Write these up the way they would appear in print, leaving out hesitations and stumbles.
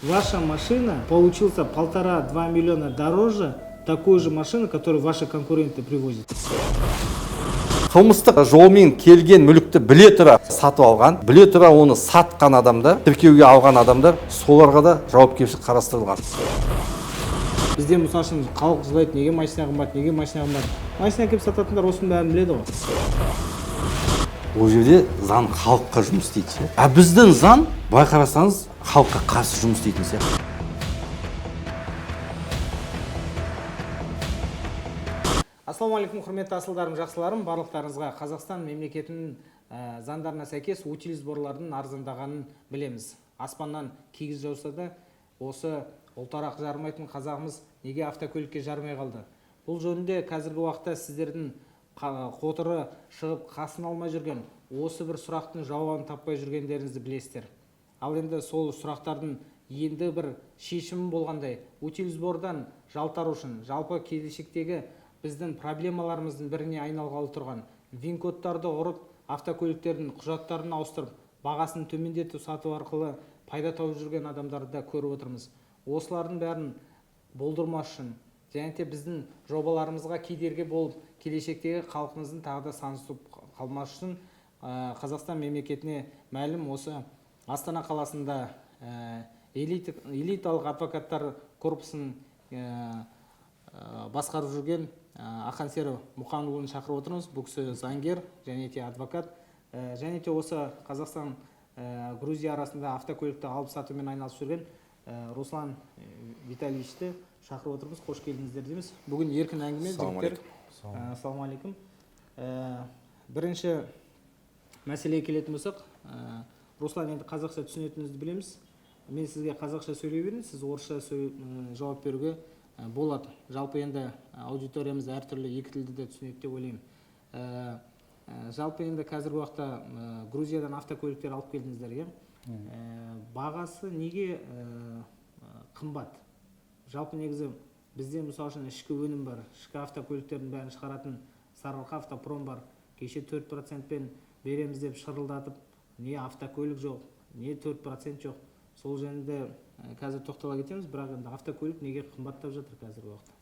Ваша машина получился 1,5–2 миллиона дороже такой же машины, которую ваши конкуренты привозят. Қылмыстық жолмен келген мүлікті біле тұра сатып алған, біле тұра оны сатқан адамдар, тіркеуге алған адамдар, соларға да жауапкершілік қарастырылған. Бізде мысалы үшін халық жылайды, неге машина қымбат, неге машина қымбат. Машина әкеліп сататындар осының бәрін біледі ғой. Ол жерде заң халыққа жұмыс істейді. А біздің заң, былай қарасаңыз, халыққа қарсы жұмыс істейтін сияқты. Ассалаумағалейкум, құрметті асылдарым, жақсыларым. Барлықтарыңызға Қазақстан мемлекетінің заңдарына сәйкес утиль сборлардың арзандағанын білеміз. Аспаннан кигіз жауса да, осы ұлтарақ жармайтын қазағымыз неге автокөлікке жармай қалды? Бұл жөнінде қазіргі уақытта сіздердің қотыры шығып қасын алмай жүрген, осы бір сұрақтың жауабын таппай жүргендеріңізді білесіздер. Ал енді сол сұрақтардың енді бір шешімі болғандай, утиль сбордан жалтару үшін жалпы келешектегі біздің проблемаларымыздың біріне айналғалы тұрған ВИН-кодтарды ұрып, автокөліктердің құжаттарын ауыстырып, бағасын төмендету сату арқылы пайда тауып жүрген адамдарды да көріп отырмыз. Осылардың бәрін болдырмас үшін, және де біздің жобаларымызға кедергі болып, келешектегі халқымыздың тағы да сансып қалмас үшін Қазақстан мемлекетіне мәлім осы Астана қаласында элиталық адвокаттар корпусын басқарып жүрген Ахансер Мұханұлын шақырып отырмыз. Бұл кісі заңгер және де адвокат, және де осы Қазақстан Грузия арасында автокөлікті алып сатумен айналысып жүрген Руслан Витальевичті шақырып отырмыз. Қош келдіңіздер дейміз. Бүгін еркін әңгіме жігіттер. Ассалаумағалейкум. Бірінші мәселеге келетін болсақ, Руслан, енді қазақша түсінетініңізді білеміз. Мен сізге қазақша сөйлей берейін, сіз орысша жауап беруге болады. Жалпы енді аудиториямыз әртүрлі екі тілді де түсінеді деп ойлаймын. Жалпы енді қазіргі уақытта Грузиядан автокөліктер алып келдіңіздер, бағасы неге қымбат? Жалпы негізі бізде мысалы үшін ішкі өнім бар, ішкі автокөліктердің бәрін шығаратын Сарыарқа автопром бар. Кеше 4%-пен береміз деп шырылдатып, не автокөлік жоқ, не 4% жоқ. Сол жөнінде қазір тоқтала кетеміз, бірақ енді автокөлік неге қымбаттап жатыр қазіргі уақытта?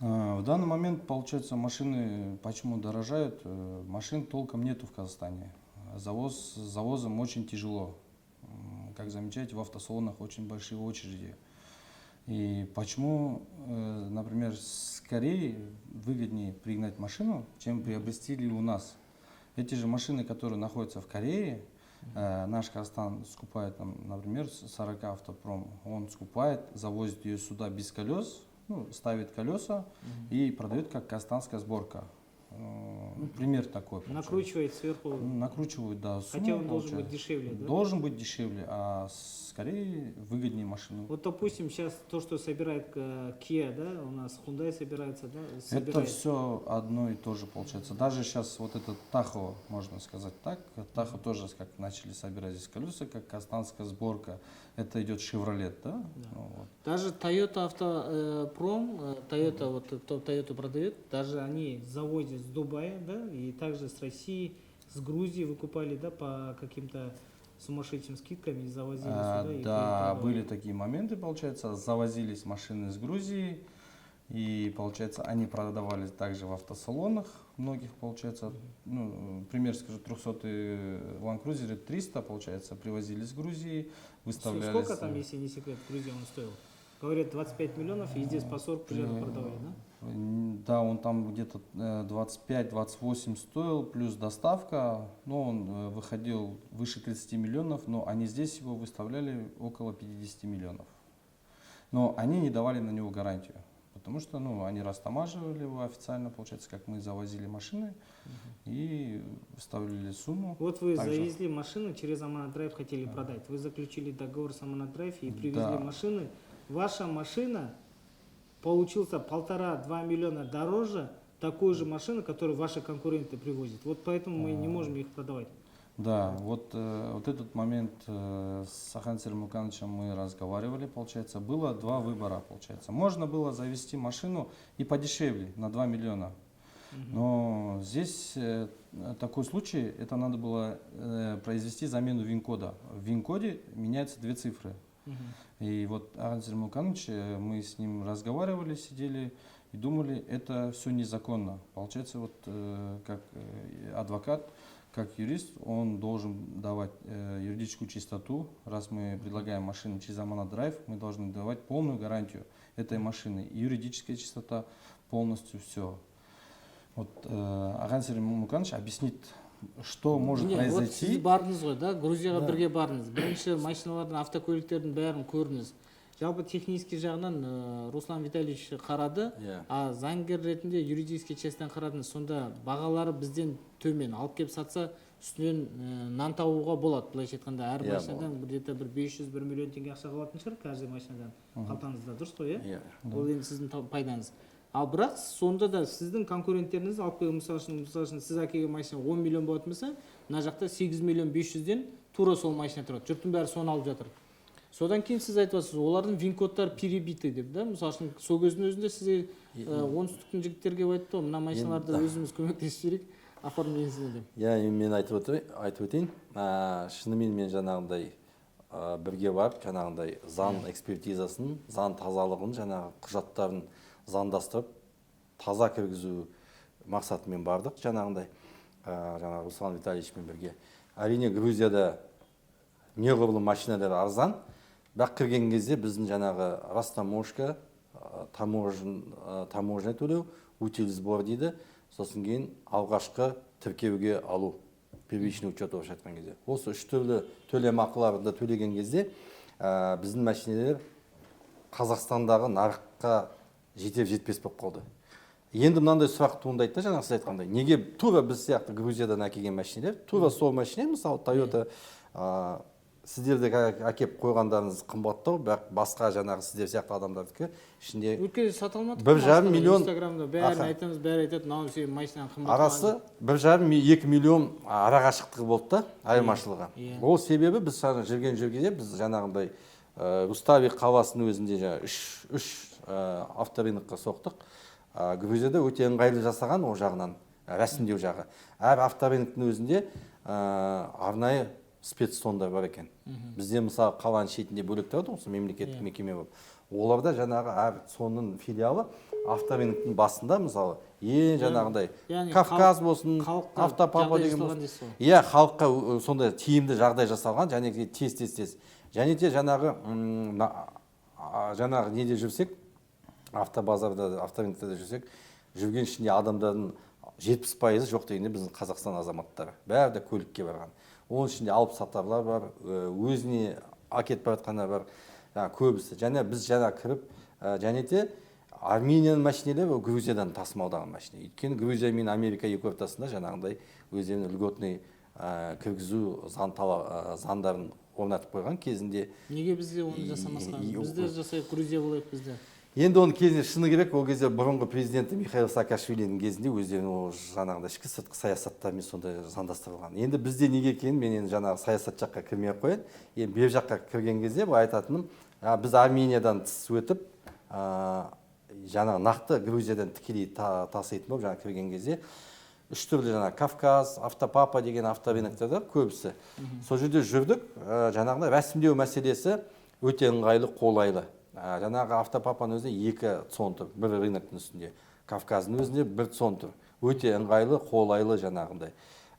В данный момент, получается, машины почему дорожают? Машин толком нету в Казахстане. С завозом очень тяжело. Как замечаете, в автосалонах очень большие очереди. И почему, например, с Кореи выгоднее пригнать машину, чем приобрести ли у нас? Эти же машины, которые находятся в Корее, наш Казахстан скупает, например, Сарыарка автопром, он скупает, завозит ее сюда без колес, ставит колеса и продает как казахстанская сборка. Пример такой. Накручивает сверху. Накручивают, да. Хотя он должен быть дешевле, да? Должен быть дешевле, а скорее выгоднее машину. Вот, допустим, сейчас то, что собирает Kia, да, у нас Hyundai собирается, да? Это все одно и то же получается. Даже сейчас вот этот Tahoe, можно сказать так, Tahoe тоже как начали собирать здесь колеса, как казахстанская сборка. Это идет Chevrolet, да? Да. Вот. Даже Toyota Автопром, Toyota, вот кто Toyota продает, даже они завозят с Дубая, да, и также с России, с Грузии выкупали, да, по каким-то сумасшедшим скидками и завозили сюда. Да, были такие моменты, получается, завозились машины из Грузии, и, получается, они продавались также в автосалонах многих, получается, пример скажу, 300-й Land Cruiser 300, получается, привозили из Грузии, выставлялись. Сколько там, если не секрет, в Грузии он стоил? Говорят, 25 миллионов, и здесь по 40 примерно продавали, да? Да, он там где-то 25-28 стоил, плюс доставка, но он выходил выше 30 миллионов, но они здесь его выставляли около 50 миллионов. Но они не давали на него гарантию, потому что они растамаживали его официально, получается, как мы завозили машины и выставляли сумму. Вот вы завезли машину, через Аманат Драйв хотели продать, вы заключили договор с Аманат Драйв и привезли машины. Ваша машина получился 1,5–2 миллиона дороже такой же машины, которую ваши конкуренты привозят. Вот поэтому мы не можем их продавать. Да, вот этот момент с Ахансером Мукановичем мы разговаривали, получается. Было два выбора, получается. Можно было завести машину и подешевле, на 2 миллиона. Но здесь такой случай, это надо было произвести замену ВИН-кода. В ВИН-коде меняются две цифры. И вот Аган Сермуканович, мы с ним разговаривали, сидели и думали, это все незаконно. Получается, вот как адвокат, как юрист, он должен давать юридическую чистоту. Раз мы предлагаем машину через Аманат Драйв, мы должны давать полную гарантию этой машины. Юридическая чистота, полностью все. Вот Аган Сермуканович объяснит, что может Вот произойти. сіз бардыңыз ғой, да, Грузияға бірге бардыңыз. Бірінші машиналардың, автокөліктердің бәрін көрдіңіз. Жалпы технический жағынан Руслан Витальевич қарады, а заңгер ретінде юридический частьтен қарадыңыз. Сонда бағалары бізден төмен алып келіп сатса, үстінен нан табуға болады. Былайша айтқанда, әр машинадан где-то бір 500-1 миллион теңге ақша қалатын шығар, каждый машинадан. Қалтаңызда дұрыс қой, иә? Ол енді сіздің пайдаңыз. Ал бірақ сонда да сіздің конкуренттеріңіз алып келген, мысалы үшін сіз әкелген машина 10 миллион болатын болса, мына жақта 8 миллион 500-ден тура сол машина тұрады. Жұрттың бәрі соны алып жатыр. Содан кейін сіз айтып отырсыз, олардың вин-кодтары перебиті деп, да? Мысалы үшін сол кездің өзінде сізге оңтүстіктің жігіттерге айтты, мына машиналарды өзіміз көмектесіп жіберейік, оформленсін деп. Мен айтып өтейін. Шынымен мен жаңағындай бірге барып, жаңағындай заң экспертизасын, заң тазалығын, жаңағы құжаттарын заңдастырып, таза кіргізу мақсатымен бардық. Жаңағындай Руслан Витальевичмен бірге. Әрине Грузияда неғұрлым машиналар арзан. Бірақ кірген кезде біздің жаңағы растаможка, таможня төлеу, утиль сбор дейді. Сосын кейін алғашқы тіркеуге алу, первичный учет болып жатқан кезде. Осы үш түрлі төлемақыларды төлеген кезде біздің машиналар Қазақстандағы нарыққа жетер-жетпес болып қалды. Енді мынандай сұрақ туындайды да, жаңағы сіз айтқандай. Неге тура біз сияқты Грузиядан әкелген машиналар, тура сол машина, мысалы Toyota сіздерді әкеп қойғандарыңыз қымбаттау, бірақ басқа жаңағы сіздер сияқты адамдардікі ішінде Өткенде сата алмадық. 1,5 миллион Инстаграмда бәрін айтамыз, бәрі айтады, мынау сенің машинаң қымбат. арасы 1,5-2 миллион ара қашықтығы болды да, айырмашылығы. Ол себебі біз жүрген жерге біз жаңағындай Рустави қаласының өзінде үш авторыныққа соқтық. Грузияда өте ыңғайлы жасаған ол жағынан, рәсімдеу жағы. Әр авторынықтың өзінде арнайы спецтондар бар екен. Бізде мысалы қаланың шетінде бөлек тұрады, осы мемлекеттік мекеме болып. Оларда жаңағы әр соның филиалы авторынықтың басында, мысалы, жаңағындай Кавказ болсын, Автопапа деген болсын. Иә, халыққа сондай тиімді жағдай жасалған, және тез. Және де жаңағы неде жүрсек, автобазарда, авторынықта жүрсек, жүрген ішінде адамдардың 70% жоқ дегенде біздің Қазақстан азаматтары. Бәрі де көлікке барған. Оның ішінде алып сатарлар бар, өзіне әкетіп баратқандар бар, көбісі. Және біз кіріп, және де Арменияның машинелері Грузиядан тасымалдаған машина. Өйткені Грузия мен Америка екі ортасында жаңағындай өздерінің льготный кіргізу заңдарын орнатып қойған кезінде. Неге бізде оны жасамасқа? Бізде жасайық, Грузия болайық бізде. Енді оның кезінде шыны керек, ол кезде бұрынғы президенті Михаил Саакашвилидің кезінде өздерінің жаңағыда ішкі сыртқы саясаттарымен сондай заңдастырылған. Енді бізде неге екенін мен енді жаңағы саясат жаққа кірмей ақ қояйын. Енді бер жаққа кірген кезде бұл айтатыным, біз Армениядан тыс өтіп, жаңағы нақты Грузиядан тікелей таситын болып жаңағы кірген кезде үш түрлі жаңағы Кавказ, Автопапа деген авторынықтарда көбісі. Сол жерде жүрдік, жаңағыда рәсімдеу мәселесі өте ыңғайлы, қолайлы. Жаңағы Автопапаның өзінде 2 цон тұр, бір рыноктың үстінде. Кавказдың өзінде 1 цон тұр. Өте ыңғайлы, қолайлы жаңағындай.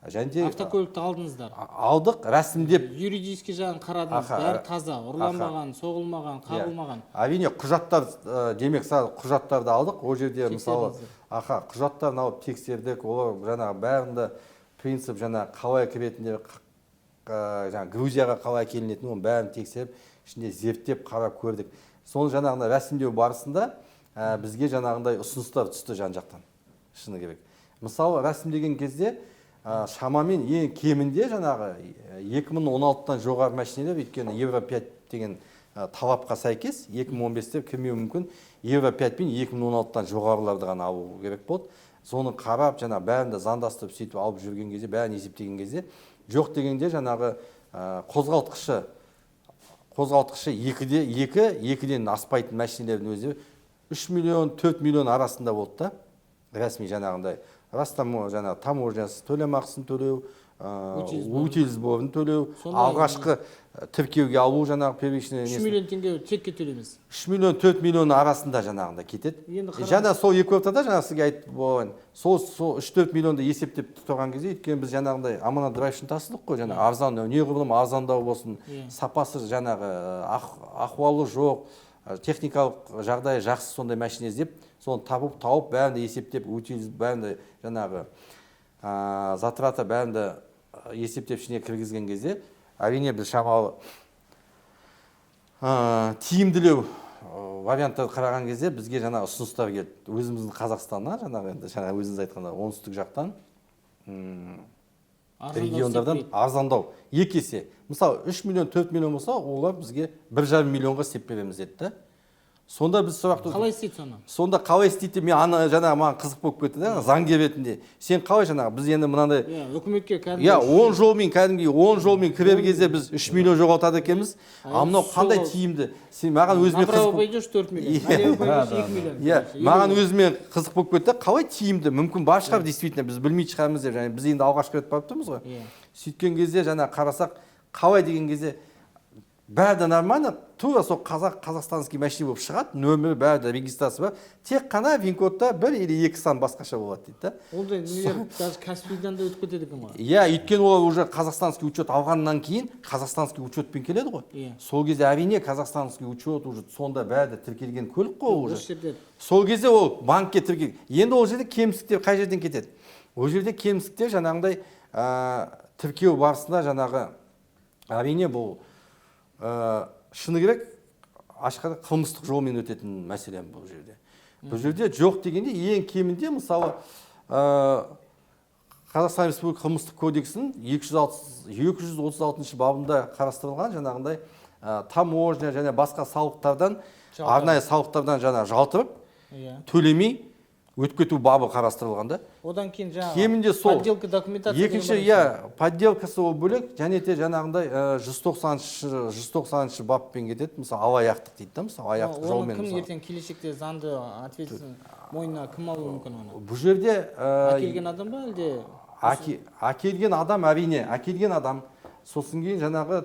Автокөлікті алдыңыздар? Алдық, рәсімдеп. Юридический жағын қарадыңыз, бәрі таза, ұрланбаған, соғылмаған, қағылмаған. Әрине құжаттар, демек құжаттарды алдық. Ол жерде мысалы құжаттарын алып тексердік. Олар жаңағы бәрінде принцип жаңағы қалай кіретіндер, Грузияға қалай келінетінін, оның бәрін тексеріп, ішінде зерттеп қарап көрдік. Соны жаңағында рәсімдеу барысында бізге жаңағындай ұсыныстар түсті жан-жақтан. Шыны керек. Мысалы, рәсімдеген кезде шамамен ең кемінде жаңағы 2016-тан жоғары машинелер, өйткені Евро 5 деген талапқа сәйкес 2015-те кірмеуі мүмкін, Евро 5 пен 2016-тан жоғарыларды ғана алу керек болды. Соны қарап, жаңағы бәрінде заңдастырып сөйтіп алып жүрген кезде, бәрін есептеген кезде, жоқ дегенде жаңағы қозғалтқышы 2-ден аспайтын машинелердің өзі 3 миллион, 4 миллион арасында болды да, рәсми жаңағындай. Растам жаңағы таможнясы төлемақысын төлеу, Утиль утиль сборын төлеу, Сондай, алғашқы тіркеуге алу жаңағы первичный 3 миллион теңге чекке төлейміз. 3 миллион 4 миллион арасында жаңағында кетеді. Енді қараңыз. Жаңа сол екі ортада жаңа сізге айтып болған сол 3-4 миллионды есептеп тұрған кезде, өйткені біз жаңағындай аманат драйв үшін тасыдық қой, жаңа арзан, неғұрлым арзандау болсын, сапасы жаңағы ахуалы жоқ, техникалық жағдайы жақсы сондай машина іздеп, соны тауып бәрінде есептеп, утиль бәрінде жаңағы затраты бәрінде есептеп ішіне кіргізген кезде, әрине біз шамалы тиімділеу варианттарды қараған кезде бізге жаңа ұсыныстар келді. Өзіміздің Қазақстаннан, жаңағы енді өзіңіз айтқанда оңтүстік жақтан региондардан арзандау екі есе. Мысалы 3 миллион 4 миллион болса, олар бізге 1,5 миллионға істеп береміз деді да. Сонда біз сұрақты Қалай істейді соны? Сонда қалай істейді? Мен ана жаңағы маған қызық болып кетті да, заңгер ретінде. Сен қалай жаңағы біз енді мынандай үкіметке кәдімгі 10 жолмен кәдімгі 10 жолмен кірер кезде біз 3 миллион жоғалтады екенбіз. Мынау қандай тиімді? Сен маған өзіме Направо пойдешь 4 миллион, налево пойдешь 2 миллион. Маған өзіме қызық болып кетті. Қалай тиімді? Мүмкін бар шығар действительно, біз білмей шығармыз деп. Біз енді алғашқы рет барып тұрмыз ғой. Сөйткен кезде жаңа қарасақ, қалай деген кезде бәрі де нормально, тура сол қазақстанский машина болып шығады, нөмірі бәрі де регистрация бар. Тек қана вин-кодта 1 или 2 сан басқаша болады дейді да. Ол да нелер даже Каспийдан да өтіп кетеді екен ғой. Өйткені олар уже қазақстанский учет алғаннан кейін қазақстанский учетпен келеді ғой. Сол кезде әрине қазақстанский учет уже сонда бәрі де тіркелген көлік қой уже. Сол кезде ол банкке тіркелген. Енді ол жерде кемістіктер қай жерден кетеді? Ол жерде кемістіктер жаңағындай тіркеу барысында жаңағы әрине бұл шыны керек ашқанда қылмыстық жолмен өтетін мәселе бұл жерде. Бұл жерде жоқ дегенде ең кемінде мысалы Қазақстан Республика қылмыстық кодексінің 236 бабында қарастырылған жаңағындай таможня және басқа салықтардан, арнайы салықтардан жаңа жалтырып төлемей өтіп кету бабы қарастырылған да. Одан кейін кемінде сол подделка документация. Екінші подделкасы ол бөлек, және де жаңағындай 190 баппен кетеді. Мысалы алаяқтық дейді да, мысалы аяқтық жолмен. Оны кім ертең келешекте заңды ответственность мойнына кім алуы мүмкін оны? Бұл жерде әкелген адам ба әлде? Әкелген адам әрине, әкелген адам, сосын кейін жаңағы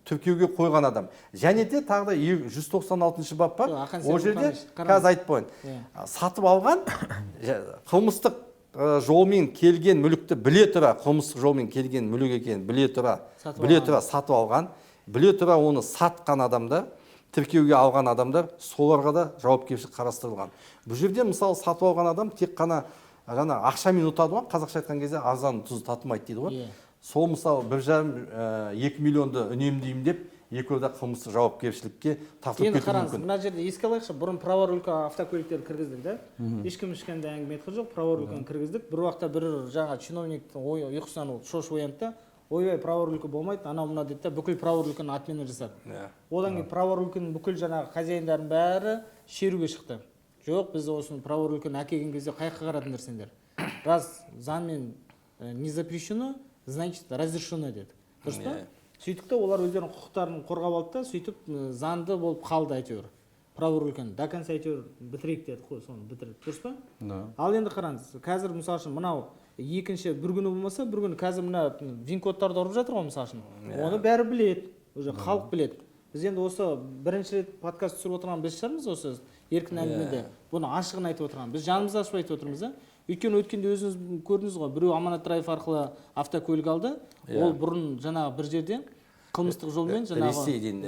тіркеуге қойған адам. Және де тағы да 196 бап бар. Ол жерде қазір айтып қойын. Сатып алған, қылмыстық жолмен келген мүлікті біле тұра, қылмыстық жолмен келген мүлік екенін біле тұра сатып алған, біле тұра оны сатқан адамдар, тіркеуге алған адамдар, соларға да жауапкершілік қарастырылған. Бұл жерде мысалы сатып алған адам тек қана жаңа ақшамен ұтады ғой, қазақша айтқан кезде арзан тұз татымайды дейді ғой. Сол мысалы 1,5-2 миллионды үнемдеймін деп, екеуі қылмыстық жауапкершілікке тартылып кетуі мүмкін. Енді қараңыз, мына жерде еске алайықшы, бұрын праворулька автокөліктерді кіргіздік да. Ешкім ешкімде әңгіме айтқан жоқ, праворульканы кіргіздік. Бір уақытта бір жаңа чиновниктің ұйқысынан шошып оянды да, ойбай праворулька болмайды, анау мына деді да, бүкіл праворульканы отмена жасады. Одан кейін праворульканың бүкіл жаңағы хозяиндардың бәрі шеруге шықты. Жоқ, біз осыны праворульканы әкелген кезде қайыққа қарадыңдар сендер. Раз заңмен не запрещено, значит разрешено деді. Дұрыс па? Сөйтіп олар өздерінің құқықтарын қорғап алды да, сөйтіп заңды болып қалды әйтеуір. Праворульканы до конца әйтеуір бітірейік деді қой, соны бітірді. Дұрыс па? Ал енді қараңыз, қазір мысалы үшін мынау екінші бір күні болмаса, бір күні қазір мына вин-кодтарды ұрып жатыр ғой мысалы үшін. Оны бәрі біледі, уже халық біледі. Біз енді осы бірінші рет подкаст түсіріп отырған біз шығармыз осы еркін әңгімеде. Бұны ашығын айтып отырған. Біз жанымызды ашып айтып отырмыз да. Өйткені өткенде өзіңіз көрдіңіз ғой, біреу аманат драйв арқылы автокөлік алды. Ол бұрын жаңағы бір жерде қылмыстық жолмен жаңағы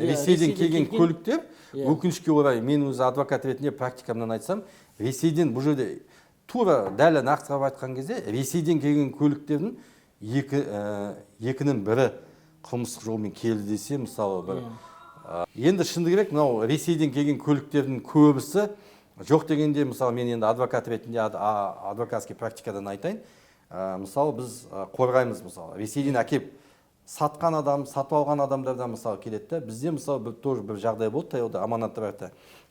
Ресейден келген көліктер, өкінішке орай, мен өзі адвокат ретінде практикамнан айтсам, Ресейден бұл жерде тура дәл нақтылап айтқан кезде Ресейден келген көліктердің екінің бірі қылмыстық жолмен келді десе, мысалы бір енді шыны керек, мынау Ресейден келген көліктердің көбісі жоқ дегенде, мысалы мен енді адвокат ретінде адвокатский практикадан айтайын. Мысалы біз қорғаймыз, мысалы Ресейден әкеп сатқан адам, сатып алған адамдардан мысалы келеді. Бізде мысалы тоже бір жағдай болды таяуда аманат драйвта.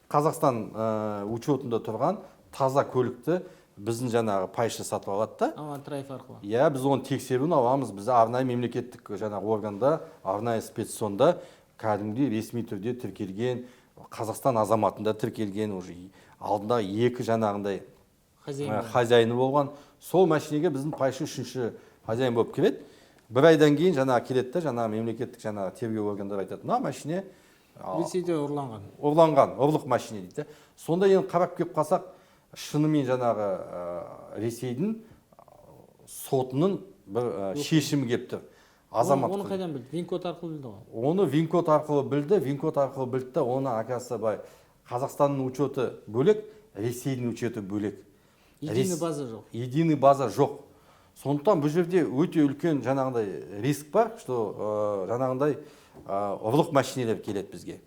Қазақстан учетында тұрған таза көлікті біздің жаңағы пайшы сатып алады да. Аманат драйв арқылы. Біз оны тексеруін аламыз. Біз арнайы мемлекеттік жаңағы органда, арнайы спецсонда кәдімгідей ресми түрде тіркелген, Қазақстан азаматында тіркелген, уже алдында екі жаңағындай хозяйны болған. Сол машинеге біздің пайшы үшінші хозяин болып келеді. Бір айдан кейін жаңағы келеді да, жаңағы мемлекеттік жаңағы тергеу органдары айтады, мына машине Ресейде ұрланған, ұрлық машине дейді. Сонда енді қарап келіп қалсақ, шынымен жаңағы Ресейдің сотының бір шешімі келіп тұр. Азамат. Оны қайдан білді? Винкод арқылы білді ғой. Оны Винкод арқылы білді, да оны оказывается бай Қазақстанның учеты бөлек, Ресейдің учеты бөлек. Единый база жоқ. Единый база жоқ. Сондықтан бұл жерде өте үлкен жаңағындай риск бар, что жаңағындай ұрлық машинелер келеді бізге.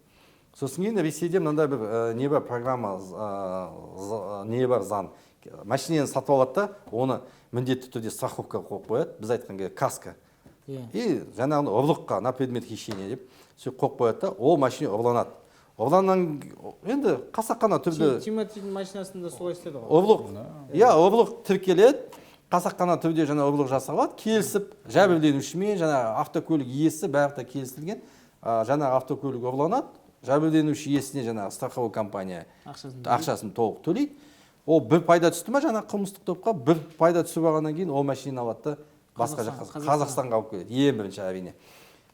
Сосын кейін Ресейде мынандай бір не бар программа, не бар заң. Машинені сатып алады да, оны міндетті түрде страховка қойып қояды. Біз айтқан кезде каска. И жаңағындай ұрлыққа на предмет хищения деп сөйтіп қойып қояды да, ол машина ұрланады. Ұрланнан енді қасақана түрде Тиматидің машинасында солай істеді ғой. Ұрлық тіркеледі. Қасақана түрде жаңа ұрлық жасалады, келісіп, жәбірленушімен жаңа автокөлік иесі бәрі келісілген. Жаңа автокөлік ұрланады, жәбірленуші иесіне жаңа страховой компания ақшасын толық төлейді. Ол бір пайда түсті ма жаңа қылмыстық топқа, бір пайда түсіп алғаннан кейін ол машинаны алады да басқа жаққа, Қазақстанға алып келеді. Ең бірінші әрине.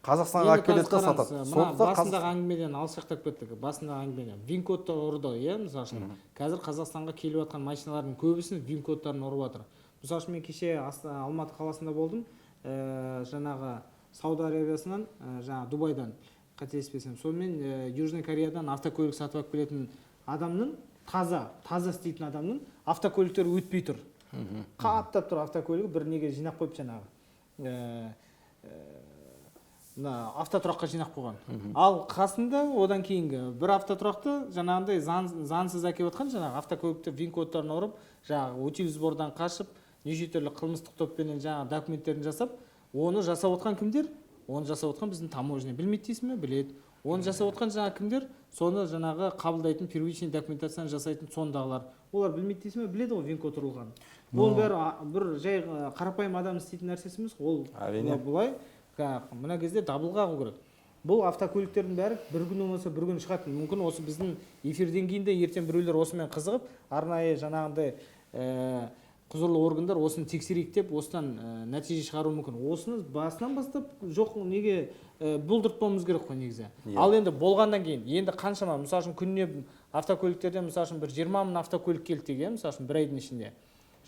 Қазақстанға алып келеді да сатады. Басындағы әңгімеден алшақтап кеттік. Басындағы әңгімеден вин-кодты ұрды, мысалы үшін. Қазір Қазақстанға келіп жатқан машиналардың көбісін вин-кодтарын ұрып жатыр. Мысалы үшін мен кеше Алматы қаласында болдым. Жаңағы Сауд Арабиясынан, жаңағы Дубайдан қателеспесем. Сонымен Южный Кореядан автокөлік сатып алып келетін адамның, таза істейтін адамның автокөліктері өтпей тұр. Қаптап тұр автокөлігі, бір неге жинақ қойып жаңағы автотұраққа жинақ қойған. Ал қасында одан кейінгі бір автотұрақты жаңағындай заңсыз әкеліп отқан жаңағы автокөлікті вин-кодтарын ұрып, жаңағы утилизбордан қашып, неше түрлі қылмыстық топпенен жаңағы документтерін жасап, оны жасап отқан кімдер? Оны жасап отқан біздің таможня. Білмейді дейсің бе? Біледі. Оны жасап отқан жаңағы кімдер? Соны жаңағы қабылдайтын первичный документацияны жасайтын сондағылар. Олар білмейді дейсің бе? Біледі ғой вин-код ұрылғанын. Ол бәрі бір жай қарапайым адам істейтін нәрсесі емес. Ол бұлай мына кезде дабыл қағу керек. Бұл автокөліктердің бәрі бір күн болмаса бір күн шығады. Мүмкін осы біздің эфирден кейін де ертең біреулер осымен қызығып, арнайы жаңағындай құзырлы органдар осыны тексерейік деп, осыдан нәтиже шығару мүмкін. Осыны басынан бастап жоқ неге бұлдыртпауымыз керек қой негізі. Ал енді болғаннан кейін, енді қаншама, мысалы үшін күніне автокөліктерден мысалы үшін бір 20 мың автокөлік келді деген, мысалы үшін бір айдың ішінде.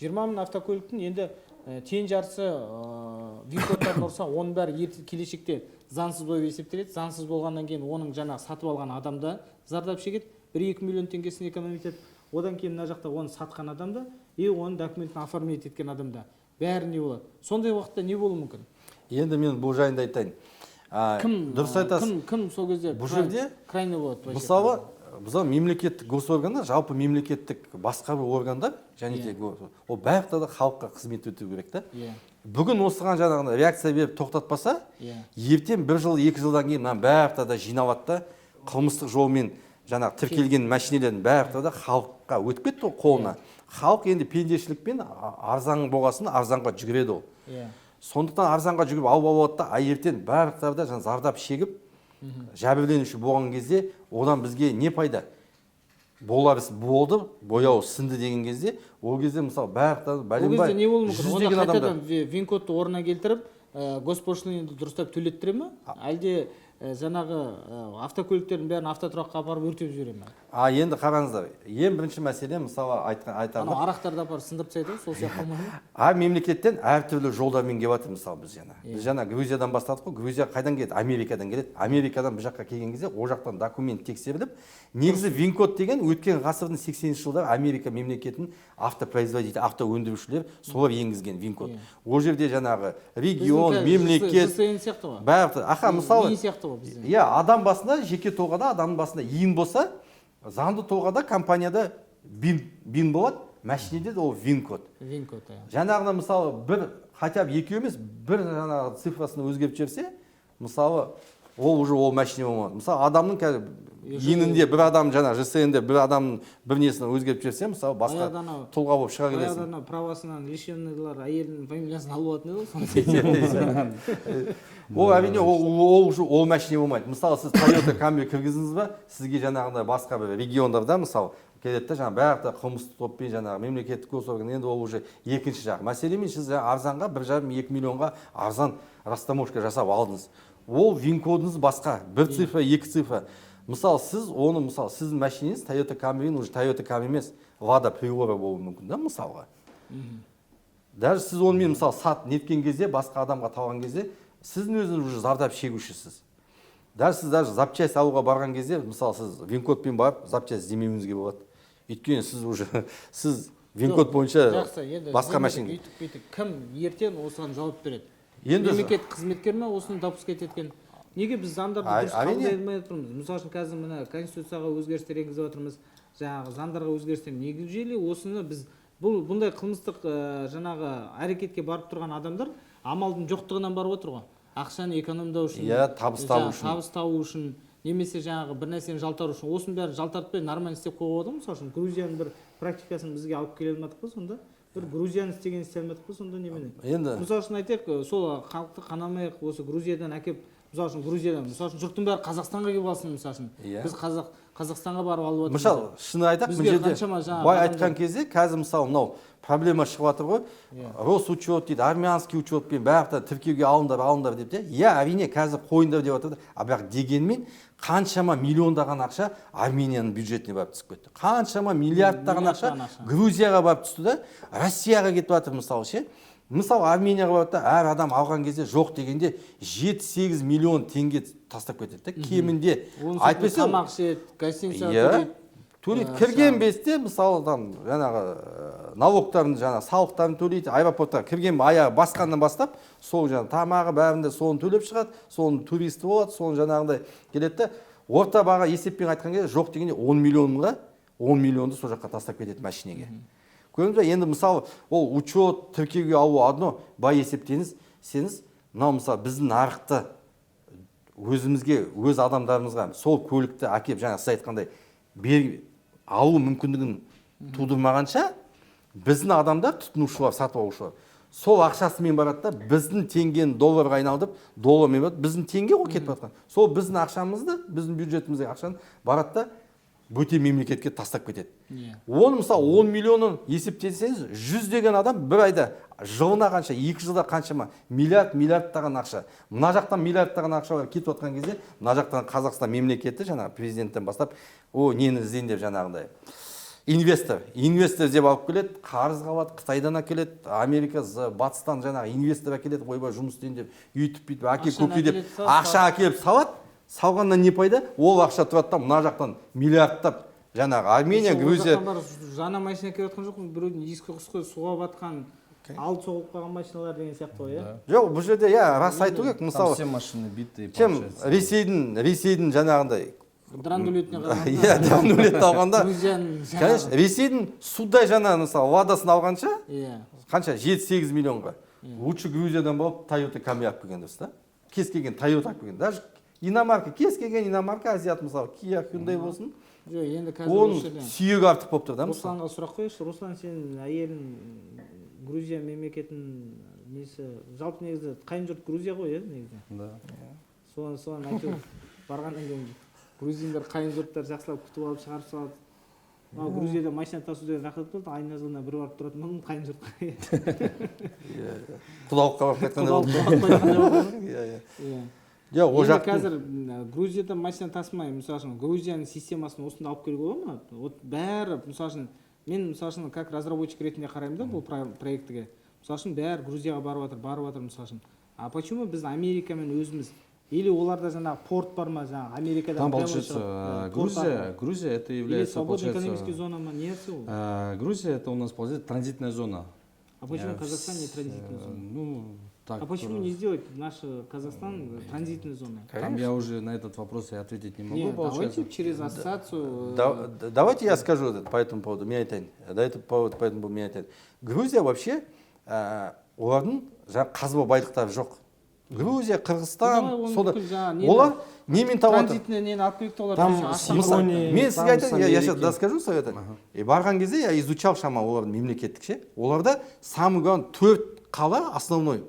20 мың автокөліктің енді тең жарысы вин-кодтарын ұрса, оның бәрі келешекте заңсыз болып есептеледі. Заңсыз болғаннан кейін оның жаңағы сатып алған адамда зардап шегеді, 1-2 миллион теңгесін экономить етеді. Одан кейін мына жақта оны сатқан адамда, оның документін оформить еткен адамда бәрі не болады. Сондай уақытта не болуы мүмкін? Енді мен бұл жайында айтайын. Дұрыс айтасың. Кім сол кезде бұл жерде крайне болады? Мысалы, біздің мемлекеттік госоргандар, жалпы мемлекеттік басқару органдар, және де ол барлықта да халыққа қызмет өтеу керек та. Бүгін осыған жаңағы реакция беріп тоқтатпаса, ертең 1 жыл, 2 жылдан кейін мына барлықта да жиналады да, қылмыстық жолмен жаңағы тіркелген машинелердің барлықта да халыққа өтіп кетті қолына. Халық енді пендешілікпен арзан болғасын арзанға жүгіреді ол. Сондықтан арзанға жүгіріп алып алады да, ертең барлықтарда зардап шегіп, жәбірленуші болған кезде одан бізге не пайда? Болды, бояу сынды деген кезде, ол кезде мысалы барлықтар бәлем бар. Ол кезде не болуы мүмкін? Онда қайтадан вин-кодты орнына келтіріп, госпошлинаны дұрыстап төлеттіре ме? Әлде жаңағы автокөліктердің бәрін автотұраққа апарып өртеп жібере ме? Енді қараңыздар, ең бірінші мәселе мысалы айтарлық. Арақтарды апарып сындырып тастайды, сол сияқты ма? Мемлекеттен әртүрлі жолдармен келіп жатыр мысалы біз жаңа. Біз жаңа Грузиядан бастадық қой. Грузия қайдан келеді? Америкадан келеді. Америкадан бұл жаққа келген кезде ол жақтан документ тексеріліп, негізі вин-код деген өткен ғасырдың 80-ші жылдары Америка мемлекетінің автопроизводитель, автоөндірушілер солар енгізген вин-код. Ол жерде жаңағы регион, мемлекет бәрі мысалы адам басында, жеке тұлғада, адамның басында иін болса, заңды тұлғада компанияда бин болады, машинеде ол вин-код. Жаңағына мысалы бір, хотя бы екеу емес, бір жаңағы цифрасын өзгеріп жіберсе, мысалы ол уже ол машине болмайды. Мысалы адамның иінінде бір адам жаңа ЖСН-де бір адамның бір несін өзгеріп жіберсе, мысалы басқа тұлға болып шыға келесің. Баяғыдан правасынан лишенныйлар әйелінің фамилиясын алып алатын еді ғой. Ол әрине ол машина болмайды. Мысалы сіз Toyota Camry кіргіздіңіз ба, сізге жаңағындай басқа бір региондарда мысалы келеді де жаңағы бәрі қылмыстық топпен жаңағы мемлекеттік госорган, енді ол уже екінші жақ. Мәселемен сіз арзанға 1,5-2 миллионға арзан растаможка жасап алдыңыз. Ол вин-кодыңыз басқа, бір цифра, екі цифра. Мысалы сіз оны, мысалы сіздің машинеңіз Toyota Camry уже Toyota Camry емес, Lada Priora болуы мүмкін да мысалға. Даже сіз онымен мысалы сат неткен кезде, басқа адамға талған кезде, сіздің өзіңіз уже зардап шегушісіз. Даже запчасть алуға барған кезде, мысалы сіз вин-кодпен барып, запчасть іздемеуіңізге болады. Өйткені сіз уже сіз вин-код бойынша басқа машина. Кім ертең осыған жауап береді? Мемлекет қызметкер ме осыны допускать еткен? Неге біз заңдарды дұрыс қабылдай алмай отырмыз? Мысалы үшін қазір мына конституцияға өзгерістер енгізіп отырмыз, жаңағы заңдарға өзгерістер негізделі осыны біз бұндай қылмыстық жаңағы әрекетке барып тұрған адамдар амалдың жоқтығынан барып отыр ғой. Ақшаны экономдау үшін, табыс табу үшін, немесе жаңағы бір нәрсені жалтару үшін, осының бәрін жалтартпай нормально істеп қойып отыр. Мысалы үшін Грузияның бір практикасын бізге алып келе алмадық па сонда? Бір Грузияны істеген істей алмадық па сонда немене? Мысалы үшін айтайық, сол халықты қанамайық, осы Грузиядан әкеп, мысалы үшін Грузиядан, мысалы үшін жұрттың бәрі Қазақстанға келіп алсын, мысалы үшін. Біз Қазақстанға барып алып отырмыз. Мысалы, шыны айтақ, бұл жерде бай айтқан кезде, қазір мысалы мынау проблема шығып жатыр ғой. Росучет дейді, армянский учетпен бәрі тіркеуге алыңдар деп те. Иә, әрине қазір қойыңдар деп жатыр. Бірақ дегенмен қаншама миллиондаған ақша Арменияның бюджетіне барып түсіп кетті. Қаншама миллиардтаған ақша Грузияға барып түсті да, Россияға кетіп жатыр мысалы ше. Мысалы Арменияға барып та әр адам алған кезде жоқ дегенде 7-8 миллион теңге тастап кетеді. Кемінде айтпаса тамақ ішеді, гостиница төлейді. Кірген бесте мысалдан жаңағы налогтарын, жаңағы салықтарын төлейді. Аэропортқа кірген аяғы басқаннан бастап, сол жаңағы тамағы бәрінде соны төлеп шығады, соның туристі болады, соны жаңағындай келеді. Орта баға есеппен айтқан кезде жоқ дегенде 10 миллионды сол жаққа тастап кетеді машинеге. Көрдіңіз бе? Енді мысалы ол учет, тіркеуге алу одно, бай есептеңіз, сеніз, мынау мысалы біздің нарықты өзімізге, өз адамдарымызға сол көлікті әкеп, жаңа сіз айтқандай алу мүмкіндігін тудырмағанша, біздің адамдар тұтынушылар, сатып алушылар, сол ақшасымен барады да, біздің теңгені долларға айналдырып, доллармен барады, біздің теңге ғой кетіп жатқан. Сол біздің ақшамызды, біздің бюджетіміздегі ақшаны барады да, бөтен мемлекетке тастап кетеді. Оны мысалы 10 миллионын есептесеңіз, 100 деген адам бір айда жылына қанша, 2 жылда қаншама миллиардтаған ақша. Мына жақтан миллиардтаған ақшалар кетіп отқан кезде, мына жақтан Қазақстан мемлекеті жаңағы президенттен бастап, нені іздейін деп жаңағындай. Инвестор деп алып келеді, қарыз қалады, Қытайдан әкеледі, Америка, батыстан жаңағы инвестор әкеледі, ойбай жұмыс істейін деп, үйтіп әке көпке деп ақша әкеліп салады. Салғаннан не пайда? Ол ақша тұрады да, мына жақтан миллиардтап жаңағы Армения, Грузия. Жаңа машина келіп жатқан жоқ, біреудің ескі құсқы суға батқан, алды соғылып қалған машиналар деген сияқты ғой, иә? Жоқ, бұл жерде рас айту керек. Мысалы, все машины битые. Чем Ресейдің жаңағындай драндулетіне қалғанда. Иә, драндулетті алғанда. Конечно, Ресейдің судай жаңағы мысалы Ладасын алғанша, қанша 7-8 миллионға. Лучше Грузиядан болып Toyota Camry алып келген дұрыс та. Кез келген Toyota алып келген. Даже иномарка, кез келген иномарка, азиат мысалы, Kia, Hyundai болсын. Жоқ, енді қазір оның сүйегі артық болып тұр да. Русланға сұрақ қойшы. Руслан, сен әйелің Грузия мемлекетінің несі, жалпы негізі қайын жұрт Грузия ғой, иә, негізі? Да. Соған айтып барғаннан кейін грузиндар қайын жұрттар жақсылап күтіп алып шығарып салады. Грузияда машина тасу деген рақат болды, айына жылына бір барып тұратын мұның қайын жұртқа. Құдалыққа барып қайтқанда болды. Енді қазір Грузияда машина тасымай, мысалы үшін Грузияның системасын осында алып келуге болады ма? Вот бәрі, мысалы үшін мен мысалы үшін как разработчик ретінде қараймын да бұл проектіге. Мысалы үшін бәрі Грузияға барып жатыр мысалы үшін. А почему біз Америкамен өзіміз или оларда жаңағы порт бар ма, жаңағы Америкада? Там получается Грузия это является свободная экономическая зона ма, нет? Грузия это у нас получается транзитная зона. А почему Казахстан не транзитная зона? Ну, так. А почему не сделать наш Казахстан транзитной зоной? Там я уже на этот вопрос я ответить не могу. Нет, давайте через ассоциацию. Давайте я скажу по этому поводу. Грузия вообще, олардың қазба байлықтары жоқ. Грузия, Қырғызстан, олар немен тауып отыр? Транзитный нені алып келіп олар. Мен сізге айтайын, я сейчас скажу совет. Барған кезде я изучал шама олардың мемлекеттік ше. Оларда самый главный 4 қала основной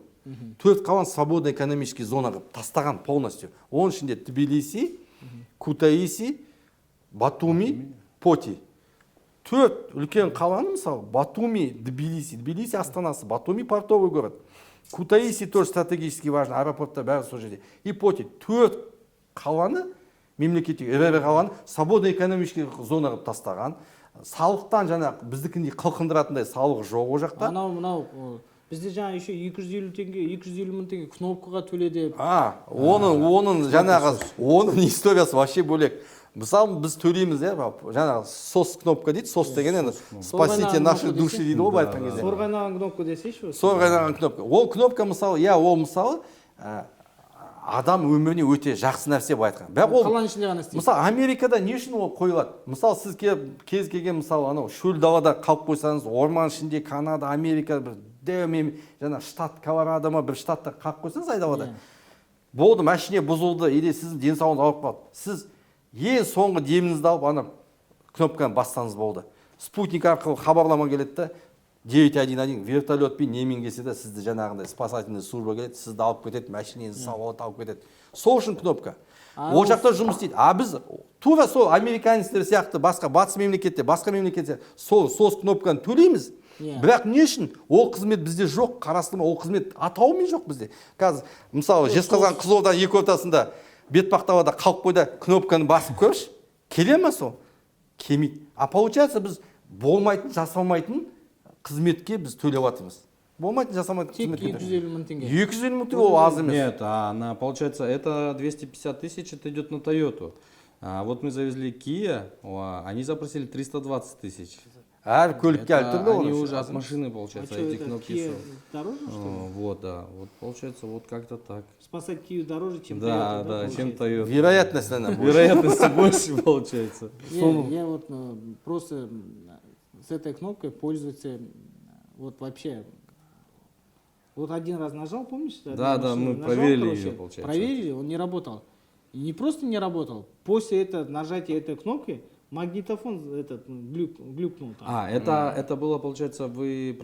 Төрт қаланы свободный экономический зона қылып тастаған полностью. Оның ішінде Тбилиси, Кутаиси, Батуми, Поти. Төрт үлкен қаланы мысалы Батуми, Тбилиси астанасы, Батуми портовый город. Кутаиси тоже стратегически важно, аэропорттар бәрі сол жерде. И Поти. Төрт қаланы мемлекеттік ірі қаланы свободный экономический зона қылып тастаған. Салықтан жаңа біздікіндей қылқындыратындай салық жоқ ол жақта. Анау бізде жаңа еще 250 мың теңге кнопкаға төле деп. Оның жаңағы оның историясы вообще бөлек. Мысалы біз төлейміз жаңағы сос кнопка дейді, сос деген енді спасите наши души дейді ғой былай айтқан кезде. Сорғайнаған кнопка десейші. Сорғайнаған кнопка. Ол кнопка мысалы, ол мысалы адам өміріне өте жақсы нәрсе былай айтқан. Қаланың ішінде ғана істейді. Мысалы Америкада не үшін ол қойылады? Мысалы сіз кез келген мысалы анау шөл далада қалып қойсаңыз, орман ішінде Канада, Америка бір жаңа штат Колорадо ма бір штатта қалып қойсаңыз айдалада. Болды, машине бұзылды, или сіздің денсаулығыңыз ауырып қалды. Сіз ең соңғы деміңізді алып ана кнопканы бассаңыз болды. Спутник арқылы хабарлама келеді да 911 вертолетпен немен келсе де сізді жаңағындай спасательный служба келеді, сізді алып кетеді, машинеңізді салып алып кетеді. Сол үшін кнопка. Ол жақта жұмыс істейді. Біз тура сол американецтер сияқты басқа батыс мемлекетте, басқа мемлекетте сол кнопканы төлейміз. Бірақ не үшін? Ол қызмет бізде жоқ, қарастырма, ол қызмет атауымен жоқ бізде. Қазір мысалы Жезқазған Қызылорда екі ортасында бетпақталада қалып қойда кнопканы басып көрші, келе ме сол? Келмейді. Получается біз болмайтын, жасалмайтын қызметке біз төлеп жатырмыз. Болмайтын, жасалмайтын қызметке. 250 мың теңге. 250 мың теңге ол аз емес. Нет, получается, это 250 тысяч, это идет на Тойоту. Вот мы завезли Kia, они запросили 320 тысяч. Әр көлікке алып тұрды Они уже от машины, получается, эти кнопки. Kia дороже, что ли? Вот, да. Вот получается, вот как-то так. Спасать Kia дороже, чем Да, Toyota, да, чем получается? Toyota. Вероятность, наверное, Вероятности больше получается. Я вот просто с этой кнопкой пользуется вот вообще. Вот один раз нажал, помнишь? Да, мы нажал, проверили ее, получается. Проверили, он не работал. И не просто не работал, после нажатия этой кнопки магнитофон глюкнул. Это было, получается, вы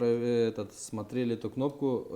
смотрели эту кнопку,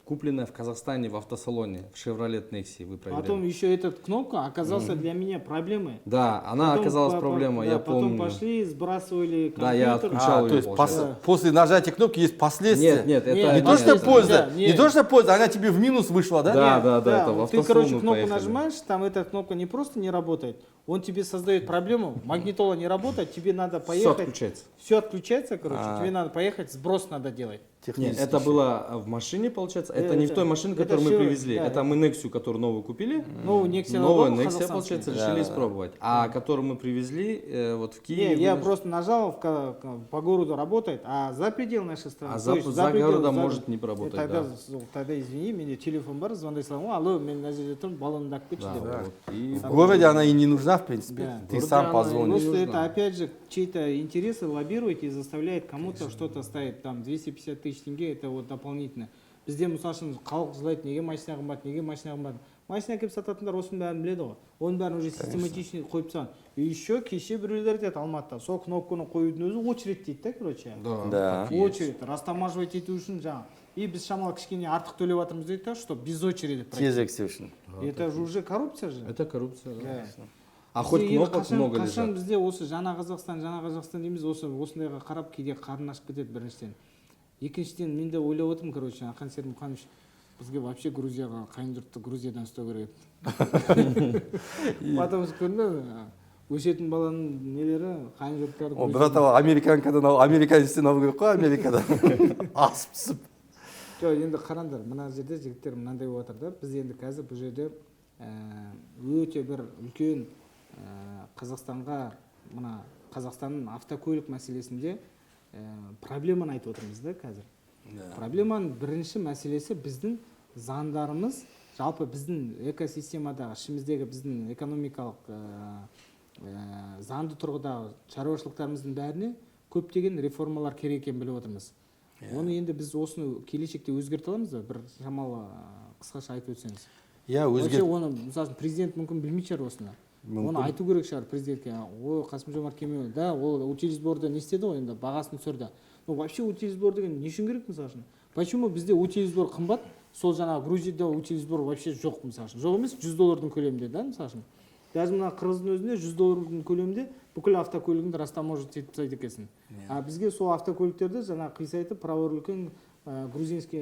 купленная в Казахстане в автосалоне, в Chevrolet Nexi, вы проверили. Потом еще эта кнопка оказалась для меня проблемой. Да, она оказалась проблемой, я помню. Потом пошли, сбрасывали компьютер. Да, я отключал То ее, есть после нажатия кнопки есть последствия. Нет, это Не то, что польза, да, не то, что польза, она тебе в минус вышла, да? Да, это в Ты, автосалон короче, мы кнопку поехали. нажимаешь, там эта кнопка не просто не работает, он тебе создает проблему, магнитола не работает, тебе надо поехать. Все отключается. Все отключается, короче, тебе надо поехать, сброс надо делать. Нет, это было в машине, получается. Это не в той машине, которую мы привезли. да. Это мы Nexia, которую новую купили. Новую Nexia, Новую новую, Nexia, получается, решили испробовать. А которую мы привезли вот в Киеве. Я просто нажал, по городу работает, а за предел нашей страны. А за городом может не поработать, Тогда извини, менде телефон бар, звондай салам, алло, мен мына жерде тұрмын, баллонымды алып кетші деп. В городе она и не нужна, в принципе. Да. Ты сам позвонишь. Просто это опять же чьи-то интересы лоббирует и заставляет кому-то что-то ставить. Там 250 тысяч тенге, это вот дополнительно. Бізде мысалы үшін халық жылайды, неге машина қымбат, неге машина қымбат. Машина әкеліп сататындар осының бәрін біледі ғой. Оның бәрін уже систематично қойып тастаған. И еще кеше біреулер деді Алматыда, сол кнопканы қоюдың өзі очередь дейді да, короче. Да. Очередь, растамаживать ету үшін жаңа. И біз шамалы кішкене артық төлеп жатырмыз дейді да, что без очереди. Тезек істеу үшін. Это же уже коррупция же. Это коррупция, да. Да. А хоть кнопок много Қашан лежат. бізде осы жаңа Қазақстан дейміз, осындайға қарап кейде қарын ашып кетеді біріншіден. Екіншіден мен де ойлап отырмын, короче, Ақан Сермуханович бізге вообще Грузияға, қайын жұртты Грузиядан ұстау керек еді. Потому что өсетін баланың нелері, қайын жұрттары. О, братава, американецтен алу керек қой, Америкадан. Асып түсіп. Жоқ, енді қараңдар, мына жерде жігіттер мынандай болып жатыр да, біз енді қазір бұл жерде өте бір үлкен Қазақстанға, мына Қазақстанның автокөлік мәселесінде проблеманы айтып отырмыз да қазір. Проблеманың бірінші мәселесі біздің заңдарымыз, жалпы біздің экосистемадағы, ішіміздегі біздің экономикалық заңды тұрғыдағы шаруашылықтарымыздың бәріне көптеген реформалар керек екенін біліп отырмыз. Оны енді біз осыны келешекте өзгерте аламыз ба? Бір шамалы қысқаша айтып өтсеңіз. Вообще оны, мысалы, президент мүмкін білмей шығар осыны. Оны айту керек шығар президентке. Ой, Қасым-Жомарт Кемелұлы, да, ол утилизборда не істеді ғой, енді бағасын түсірді. Но вообще утилизбор деген не үшін керек мысалы үшін? Почему бізде утилизбор қымбат, сол жаңағы Грузияда утиль сбор вообще жоқ, мысалы үшін жоқ емес, $100 көлемінде да, мысалы үшін даже мына Қырғыздың өзінде $100 көлемінде бүкіл автокөлігіңді растаможить етіп тастайды екенсің. А бізге сол автокөліктерді жаңағы қисайтып праворулкін грузинский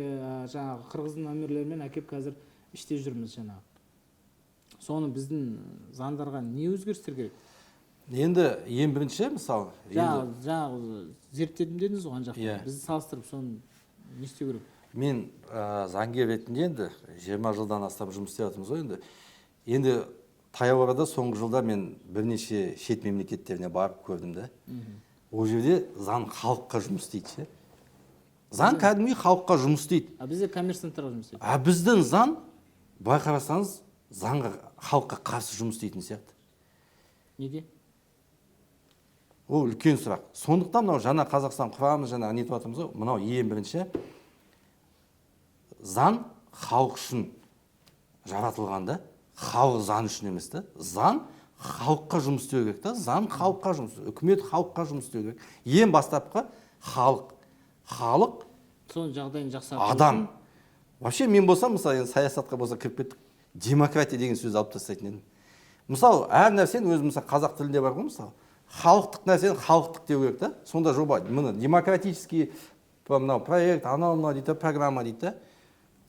жаңағы Қырғыздың номерлерімен әкеп қазір іште жүрміз жаңағы. Соны біздің заңдарға не өзгерістер керек? Енді ең бірінші мысалы жаңағы зерттедім дедіңіз ғой ана жақта. Иә. Бізді салыстырып соны не істеу керек? мен заңгер ретінде енді 20 жылдан астам жұмыс істеп жатырмыз ғой енді таяу арада соңғы жылда мен бірнеше шет мемлекеттеріне барып көрдім да. Ол жерде заң халыққа жұмыс істейді ше. Заң кәдімгі халыққа жұмыс істейді. А бізде коммерсанттарға жұмыс істейді. А біздің заң байқарсаңыз заңға халыққа қарсы жұмыс істейтін сияқты. Неге? Ол үлкен сұрақ. Сондықтан мынау жаңа Қазақстан құрамыз жаңа нетіп жатырмыз ғой. Мынау ең бірінші заң халық үшін жаратылған да, халық заң үшін емес та. Заң халыққа жұмыс істеу керек та. Заң халыққа жұмыс, үкімет халыққа жұмыс істеу керек. Ең бастапқы халық. Халық соның жағдайын жақсарту. адам. Вообще мен болсам, мысалы, саясатқа болса кіріп кеттік, демократия деген сөзді алып тастайтын едім. Мысалы, әр нәрсені өзі мысалы қазақ тілінде бар ғой, мысалы, халықтық нәрсені халықтық деу керек та. Сонда жоба, міне демократический мынау проект, анау дейді, программа дейді.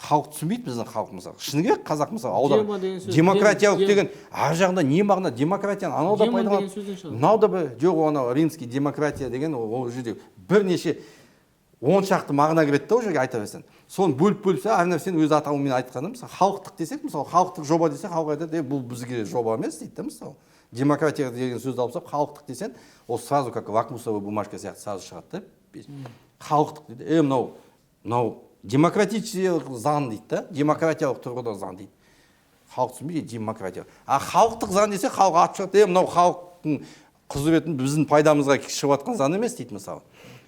Халық түсінбейді біздің халық мысалы. Шыны керек қазақ мысалы аудар. Демократиялық деген ар жағында не мағына демократияны анау да пайдаланады. Мынау да бір жоқ, анау римский демократия деген ол жерде бірнеше 10 шақты мағына кіреді да ол жерге айта берсең. Соны бөліп әр нәрсені өз атауымен айтқаны. Мысалы халықтық десек, мысалы халықтық жоба десе халық айтады, бұл бізге жоба емес дейді да мысалы. Демократия деген сөзді алып салып халықтық десең, ол сразу как лакмусовая бумажка сияқты сразу шығады да. Халықтық дейді. Мынау демократиялық заң дейді да. Демократиялық тұрғыда заң дейді. Халық түсінбейді демократия. А халықтық заң десе халық атып шығады. Мынау халықтың құзыретін біздің пайдамызға шығып жатқан заң емес дейді мысалы.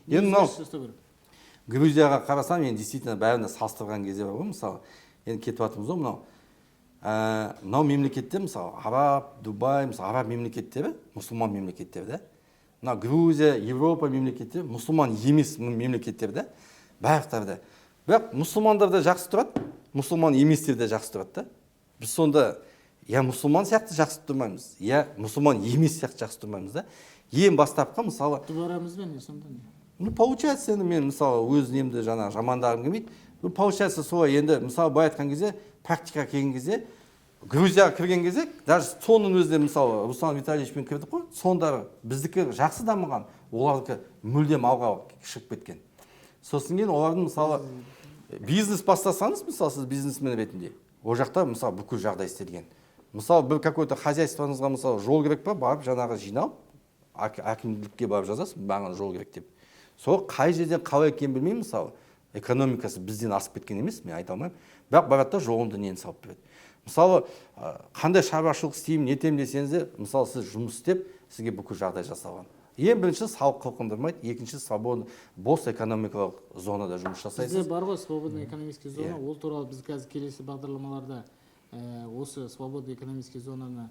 Енді мынау Грузияға қарасам, мен действительно бәріне салыстырған кезде бар ғой, мысалы, енді кетіп жатырмыз ғой, мынау мемлекеттер, мысалы, Араб, Дубай, мысалы, араб мемлекеттері, мұсылман мемлекеттер да. Мынау Грузия, Европа мемлекеттері, мұсылман емес мемлекеттер да, барлықтары да. Бірақ мұсылмандар да жақсы тұрады, мұсылман еместер де жақсы тұрады да. Біз сонда я мұсылман сияқты жақсы тұрмаймыз, я мұсылман емес сияқты жақсы тұрмаймыз да. Ең бастапқы, мысалы, барамыз бен сонда не? Ну, получается, енді мен, мысалы, өз немді жаңа жамандағым келмейді. Ну, получается, солай енді, мысалы, былай айтқан кезде, практикаға келген кезде, Грузияға кірген кезде, даже соның өзінде, мысалы, Руслан Витальевичпен кірдік қой, сонда біздікі жақсы дамыған, олардікі мүлдем алға шығып кеткен. Сосын кейін олардың, мысалы, бизнес бастасаңыз, мысалы, сіз бизнесмен ретінде, ол жақта, мысалы, бүкіл жағдай істелген. Мысалы, бір какой-то хозяйствоңызға, мысалы, жол керек па, барып жаңағы жиналып, әкімдікке барып жазасыз, маған жол керек деп. Сол қай жерден қалай екенін білмеймін, мысалы, экономикасы бізден асып кеткен емес, мен айта алмаймын. Бірақ барады да жолында нені салып береді. Мысалы, қандай шаруашылық істеймін, не етемін десеңіз, мысалы, сіз жұмыс істеп, сізге бүкіл жағдай жасалған. Ең бірінші салық қылқындырмайды, екінші свободный бос экономикалық зонада жұмыс жасайсыз. Бізде бар ғой свободный экономический зона, ол туралы біз қазір келесі бағдарламаларда осы свободный экономический зонаны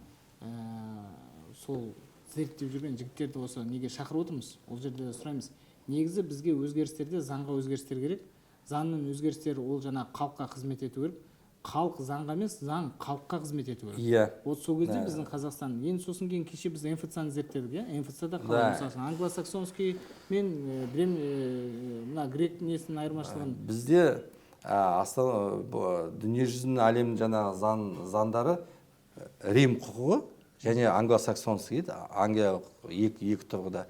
сол зерттеп жүрген жігіттерді осы неге шақырып отырмыз, ол жерде сұраймыз. Негізі бізге өзгерістерде заңға өзгерістер керек. Заңның өзгерістері ол жаңа халыққа қызмет ету керек. Халық заңға емес, заң халыққа қызмет ету керек. Иә. Вот сол кезде біздің Қазақстан, енді сосын кейін кеше біз МФЦ-ны зерттедік, иә? МФЦ-да қалай мысалы англосаксонский мен мына грек несінің айырмашылығын. Бізде дүниежүзінің әлемнің жаңағы заңдары Рим құқығы және англосаксонский дейді, англиялық екі тұрғыда.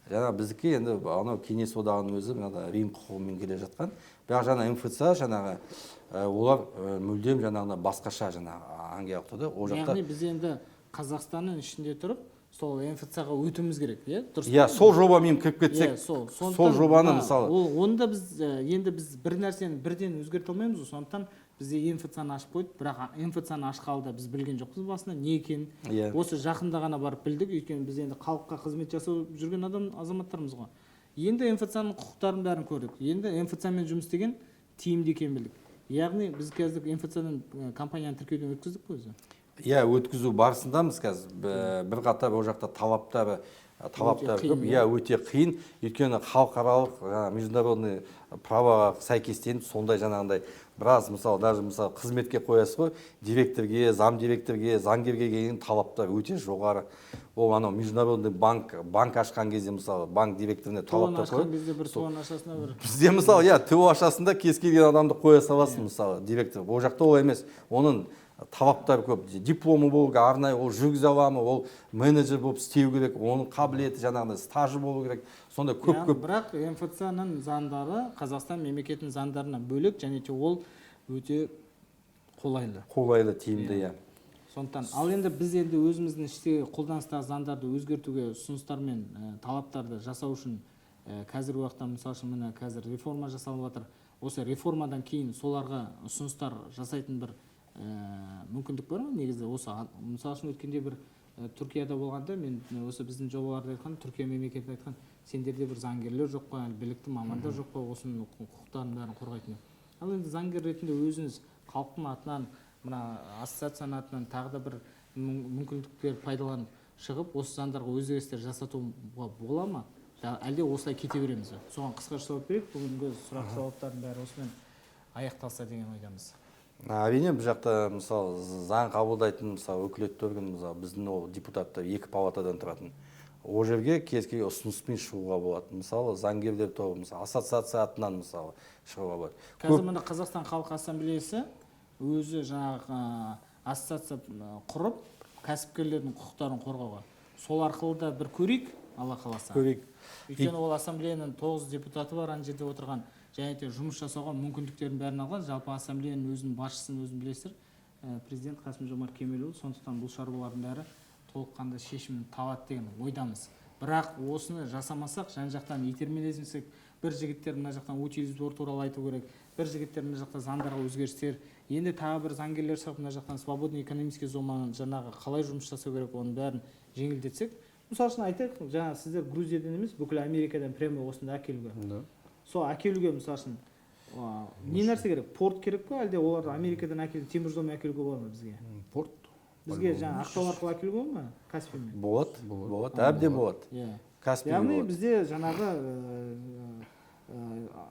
Жаңа біздікі енді анау кеңес одағының өзі Рим құқығымен келе жатқан. Бірақ жаңа МФЦ жаңағы олар мүлдем жаңағына басқаша жаңағы англиялық тұрды. Ол жақта. Яғни біз енді Қазақстанның ішінде тұрып, сол МФЦ-ға өтуіміз керек, иә? Иә, сол жобамен кіріп кетсек, сол жобаны мысалы. Онда біз енді біз бір нәрсені бірден өзгерте алмаймыз, сондықтан бізде МФЦ-ны ашып қойды, бірақ МФЦ-ны ашқалы да біз білген жоқпыз басында не екенін. Осы жақында ғана барып білдік, өйткені біз енді халыққа қызмет жасап жүрген азаматтармыз ғой. Енді МФЦ-ның құқықтарын бәрін көрдік. Енді МФЦ-мен жұмыс істеген тиімді екенін білдік. Яғни біз қазір МФЦ-ның компанияны тіркеуден өткіздік қой өзі. Иә, өткізу барысындамыз қазір. Бір қатар ол жақта талаптары талаптар қиын, көп. Иә, өте қиын. Өйткені халықаралық международный правоға сәйкестеніп сондай жаңағындай біраз мысалы даже мысалы қызметке қоясыз ғой, директорге, зам директорге, заңгерге келген талаптар өте жоғары. Ол анау международный банк ашқан кезде мысалы банк директоріне талаптар ашқан кезде бір туан ашасына бір. Бізде мысалы, иә, ТО ашасында кез келген адамды қоя саласың мысалы директор. Ол жақта олай емес. Оның талаптары көп. Дипломы болу керек, арнайы ол жүргізе ала ма, ол менеджер болып істеу керек, оның қабілеті жаңағыдай стажы болу керек. Сондай көп. Бірақ МФЦ-ның заңдары Қазақстан мемлекетінің заңдарынан бөлек, және де ол өте қолайлы. Қолайлы, тиімді, иә. Сондықтан, ал енді біз енді өзіміздің іштегі қолданыстағы заңдарды өзгертуге ұсыныстар мен талаптарды жасау үшін қазіргі уақытта мысалы үшін міне қазір реформа жасалып жатыр. Осы реформадан кейін соларға ұсыныстар жасайтын бір мүмкіндік бар ма негізі? Осы мысалы үшін өткенде бір Түркияда болғанда мен осы біздің жобаларды айтқан, Түркия мемлекеті айтқан, сендерде бір заңгерлер жоқ па, білікті мамандар жоқ па, осының құқықтарын бәрін қорғайтын. Ал енді заңгер ретінде өзіңіз халықтың атынан, мына ассоциацияның атынан тағы да бір мүмкіндіктер пайдаланып шығып, осы заңдарға өзгерістер жасатуға бола ма? Әлде осылай кете береміз бе? Соған қысқаша жауап берейік. Бүгінгі сұрақ жауаптардың бәрі осымен аяқталса деген ойдамыз. Әрине, бұл жақта мысалы заң қабылдайтын мысалы өкілетті орган, мысалы біздің ол депутаттар 2 палатадан тұратын. Ол жерге кез келген ұсыныспен шығуға болады. Мысалы заңгерлер тобы, мысалы ассоциация атынан мысалы шығуға болады. Қазір мына Қазақстан Халық Ассамблеясы өзі жаңағы ассоциация құрып, кәсіпкерлердің құқықтарын қорғауға. Сол арқылы да бір көрейік, Алла қаласа. Көрейік. Өйткені ол ассамблеяның 9 депутаты бар, ана жерде отырған, және де жұмыс жасауға мүмкіндіктерін бәрін алған. Жалпы ассамблеяның өзінің басшысын өзін білесіздер, президент Қасым-Жомарт Кемелұлы. Сондықтан бұл шаруалардың бәрі толыққанды шешімін табады деген ойдамыз. Бірақ осыны жасамасақ, жан-жақтан итермелесек, бір жігіттер мына жақтан утилизатор туралы айту керек, бір жігіттер мына жақта заңдарға өзгерістер, енді тағы бір заңгерлер шығып мына жақтан свободный экономический зонаны жаңағы қалай жұмыс жасау керек, оның бәрін жеңілдетсек. Мысалы үшін айтайық, жаңа сіздер Грузиядан емес, бүкіл Америкадан прямо осында әкелуге. Сол әкелуге мысалы үшін не нәрсе керек? Порт керек пе, әлде оларды Америкадан әкеліп теміржолмен әкелуге болады ма бізге? Порт. Бізге жаңа Ақтау арқылы әкелуге болады ма? Каспиймен? Болады, әбден болады. Яғни бізде жаңағы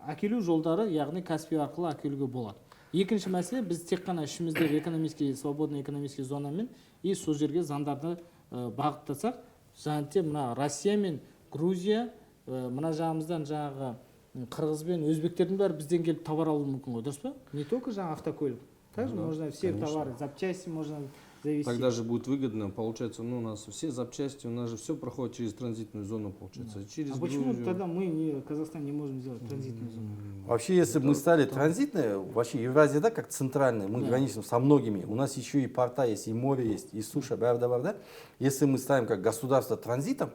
әкелу жолдары, яғни Каспий арқылы әкелуге болады. Екінші мәселе, біз тек қана ішіміздегі свободный экономический зонамен и сол жерге заңдарды бағыттасақ, және мына Россия мен Грузия, мына жағымыздан жаңағы Қырғыз бен өзбектердің бәрі бізден келіп товар алуы мүмкін ғой, дұрыс па? Не только жаңа автокөлік. Также можно все товары, запчасти можно завести. Тогда же будет выгодно, получается, у нас все запчасти, у нас же все проходит через транзитную зону, получается. Через почему тогда мы, Казахстан, не можем сделать транзитную зону? Вообще, если бы мы стали транзитной, вообще Евразия, да, как центральная, мы граничим со многими. У нас еще и порта есть, и море есть, и суша, да. Если мы ставим как государство транзитом,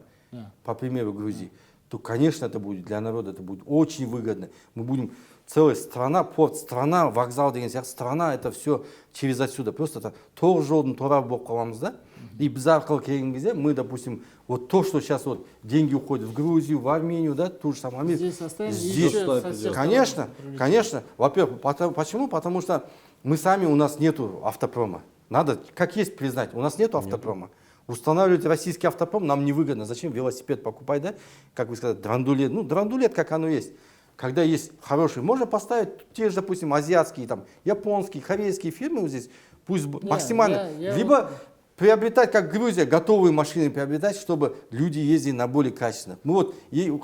по примеру Грузии, то, конечно, это будет для народа, это будет очень выгодно. Мы будем целая страна, порт, страна, вокзал деген сияқты страна, это все через отсюда. Просто это 9 жолдың торабы болып қаламыз, да? И біз арқылы келген кезде мы, допустим, вот то, что сейчас вот деньги уходят в Грузию, в Армению, да, ту же самую. Здесь оставим, здесь, конечно. Во-первых, почему? Потому что мы сами, у нас нету автопрома. Надо, как есть, признать, у нас нету автопрома. Устанавливать российский автопром нам невыгодно. Зачем велосипед покупать, да? Как вы сказали, драндулет. Ну, драндулет, как оно есть. Когда есть хороший, можно поставить те же, допустим, азиатские, там, японские, корейские фирмы вот здесь, пусть максимально. Либо приобретать, как Грузия, готовые машины приобретать, чтобы люди ездили на более качественных. Мы вот,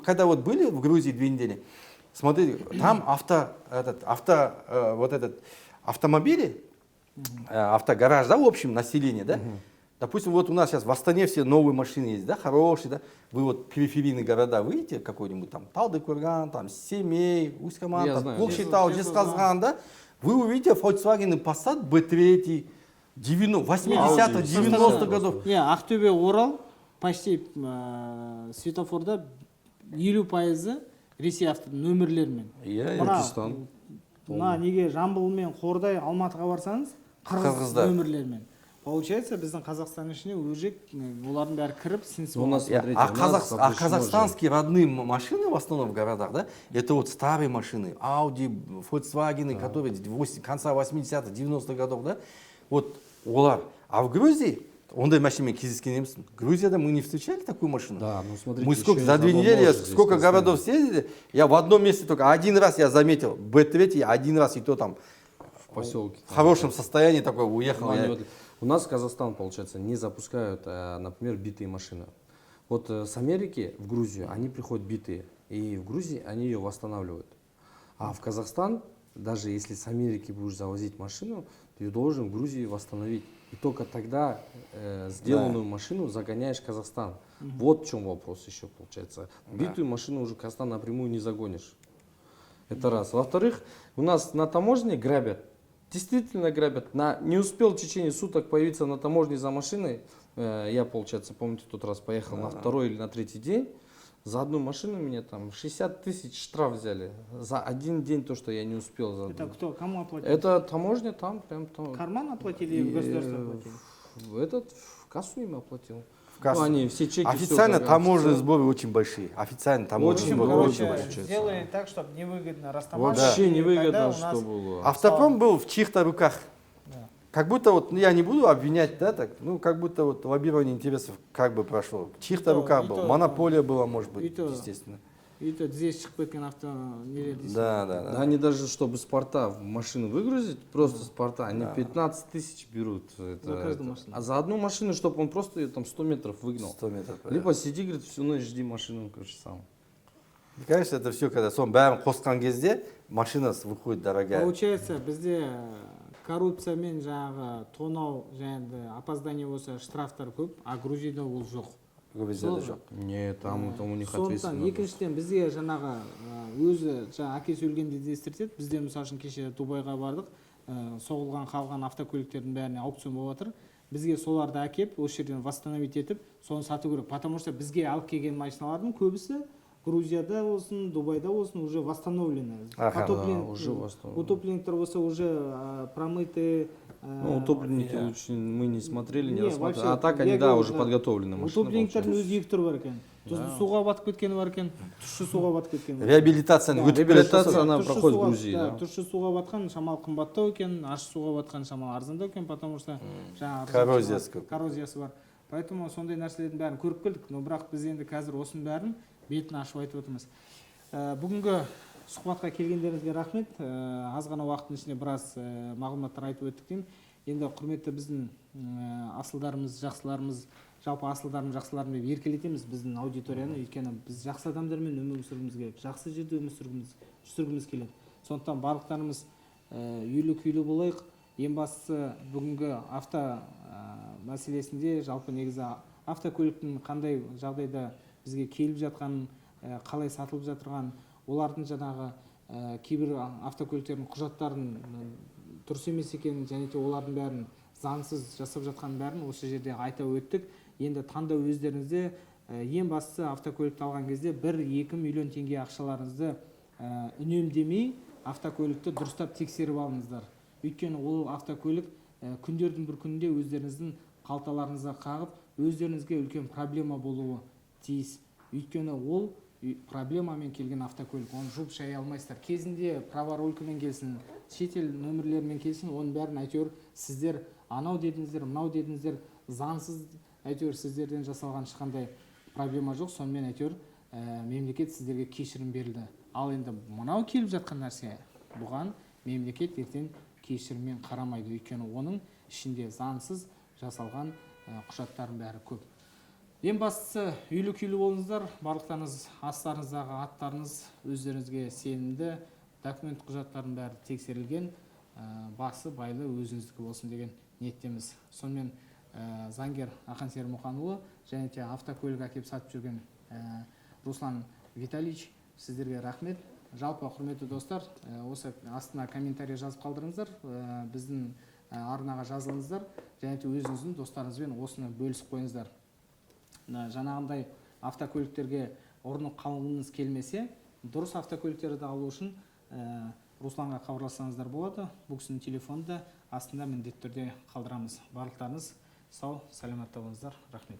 когда вот были в Грузии 2 недели, смотрите, там автомобили, автогараж, да, в общем, население, да? Допустим, вот у нас сейчас в Астане все новые машины есть, да, хорошие, да. Вы вот периферийные города выйдете, какой-нибудь там Талдыкурган, там Семей, Усть-Каман, Көкшетау, Жезқазған, да. Вы увидите Volkswagen Passat B3, 80-х, 90-х годов. Ақтөбе, Орал, почти светофорда 50% Ресей авто нөмірлермен. Түркістан. Мына неге Жамбыл мен Қордай, Алматыға барсаңыз, Қырғыз нөмірлермен. Получается, біздің Қазақстан ішіне уже олардың бәрі кіріп, сенсіп олады. А казахстанские родные машины в основном в городах, да, это вот старые машины, Audi, Volkswagen, которые конца 80-х, 90-х годов, да, вот олар. А в Грузии ондай машинамен кездескен емеспін. Грузияда мы не встречали такую машину. Да, ну смотрите, Мы сколько, еще за из 2 одного недели, ложа здесь сколько Казахстана. городов съездили, я в одном месте только один раз я заметил, Б3, один раз, и то там В поселке. в хорошем состоянии такой уехал. Ну, я- они вот- У нас в Казахстан, получается, не запускают, например, битые машины. Вот с Америки в Грузию они приходят битые, и в Грузии они ее восстанавливают. А в Казахстан, даже если с Америки будешь завозить машину, ты ее должен в Грузии восстановить. И только тогда сделанную машину загоняешь в Казахстан. Вот в чем вопрос еще получается. Битую машину уже в Казахстан напрямую не загонишь. Это раз. Во-вторых, у нас на таможне грабят. Действительно грабят. Не успел в течение суток появиться на таможне за машиной. Я, получается, помните, тот раз поехал на второй или на третий день. За одну машину меня там 60 тысяч штраф взяли. За один день то, что я не успел. Это кто, кому оплатил? Это таможня там, прям там. Карман оплатили или государство оплатили? В кассу им оплатил. в кассу. Ну, они все чеки. Официально всё, таможенные сборы очень большие. Официально таможенные Очень сборы много, очень очень большие. большие. сделали так, чтобы невыгодно растамаживать. Вообще И тогда невыгодно, у нас- что было. Автопром был в чьих-то руках. Да. Как будто вот, ну, я не буду обвинять, да, так, ну, как будто вот лоббирование интересов как бы прошло. В чьих-то И то, руках и был. то, Монополия была, может и быть, то. естественно. Үйті здесь шығып кеткен авто нелер дейсің. Да. Да, они даже, чтобы спорта в машину выгрузить, просто спорта, они 15 тысяч берут. За каждую машину. А за одну машину, чтобы он просто ее там 100 метров выгнал. 100 метров. Либо сиди, говорит, всю ночь жди машину, короче, сам. Мне кажется, это все, когда сон бәрін қосқан кезде машина выходит дорогая. Получается, бізде коррупция мен жаңағы тонау және де опоздание болса штрафтар көп, а Грузияда ол жоқ. Грузияда Сол- жоқ. Нет, там у них Сондықтан ответственно. екіншіден бізге жаңағы өзі жаңа әкесі өлгенде іздестірсек, бізде мысалы үшін кеше Дубайға бардық, соғылған қалған автокөліктердің бәріне аукцион болып жатыр. Бізге соларды әкеп, осы жерден восстановить етіп, соны сату керек. Потому что бізге алып келген машиналардың көбісі Грузияда болсын, Дубайда болсын, уже восстановлены. Аха, уже восстановлены. Утопленниктер болса уже промытые. Ну, утопленники лучше мы не смотрели, не Не, рассматривали. вообще, А так я они, да, говорю, уже да. подготовлены машины. Утопленниктердің получается. өзі екі түрі бар екен. Суға батып кеткені бар екен, тұщы суға батып кеткені бар. Реабилитацияны Да, өтіп келе реабилитация жатса, она Тұщы проходит в суға- Грузии, да. Тұщы суға батқан шамалы қымбаттау екен, ащы суға батқан шамалы арзандау екен, потому что жаңағы Коррозиясы көп. коррозиясы бар. Поэтому сондай нәрселердің бәрін көріп келдік, но бірақ біз енді қазір осының бәрін бетін ашып айтып отырмыз. Бүгінгі сұхбатқа келгендеріңізге рахмет. Аз ғана уақыттың ішінде біраз мағлұматтар айтып өттік деймін. Енді құрметті біздің асылдарымыз, жақсыларымыз, жалпы асылдарым, жақсыларым деп еркелетеміз біздің аудиторияны, өйткені біз жақсы адамдармен өмір сүргіміз келеді, жақсы жерде өмір сүргіміз келеді. Сондықтан барлықтарымыз үйлі күйлі болайық. Ең бастысы бүгінгі авто мәселесінде жалпы негізі автокөліктің қандай жағдайда бізге келіп жатқанын, қалай сатылып жатырған, олардың жаңағы кейбір автокөліктердің құжаттарын дұрыс емес екенін және де олардың бәрін заңсыз жасап жатқанын бәрін осы жерде айта өттік. Енді таңдау өздеріңізде, ең бастысы автокөлікті алған кезде 1-2 миллион теңге ақшаларыңызды үнемдемей автокөлікті дұрыстап тексеріп алыңыздар. Өйткені ол автокөлік күндердің бір күнінде өздеріңіздің қалталарыңызға қағып, өздеріңізге үлкен проблема болуы тиіс. Өйткені ол проблемамен келген автокөлік, оны жуып шая алмайсыздар. Кезінде праворулкамен келсін, шетел нөмірлерімен келсін, оның бәрін әйтеуір сіздер анау дедіңіздер, мынау дедіңіздер, заңсыз әйтеуір сіздерден жасалған ешқандай проблема жоқ. Сонымен әйтеуір мемлекет сіздерге кешірім берілді. Ал енді мынау келіп жатқан нәрсе, бұған мемлекет ертең кешіріммен қарамайды. Өйткені оның ішінде заңсыз жасалған құжаттардың бәрі көп. Ең бастысы үйлі күйлі болыңыздар, барлықтарыңыз астарыңыздағы аттарыңыз өздеріңізге сенімді, документ құжаттардың бәрі тексерілген, басы байлы өзіңіздікі болсын деген ниеттеміз. Сонымен заңгер Ақан Сері Мұханұлы және де автокөлік әкеп сатып жүрген Руслан Витальевич, сіздерге рахмет. Жалпы құрметті достар, осы астына комментарий жазып қалдырыңыздар, біздің арнаға жазылыңыздар және де өзіңіздің достарыңызбен осыны бөлісіп қойыңыздар. Жаңағындай автокөліктерге ұрынып қалғыңыз келмесе, дұрыс автокөліктерді алу үшін Русланға хабарлассаңыздар болады. Бұл кісінің телефоны да астында міндетті түрде қалдырамыз. Барлықтарыңыз сау, саламатта болыңыздар. Рахмет.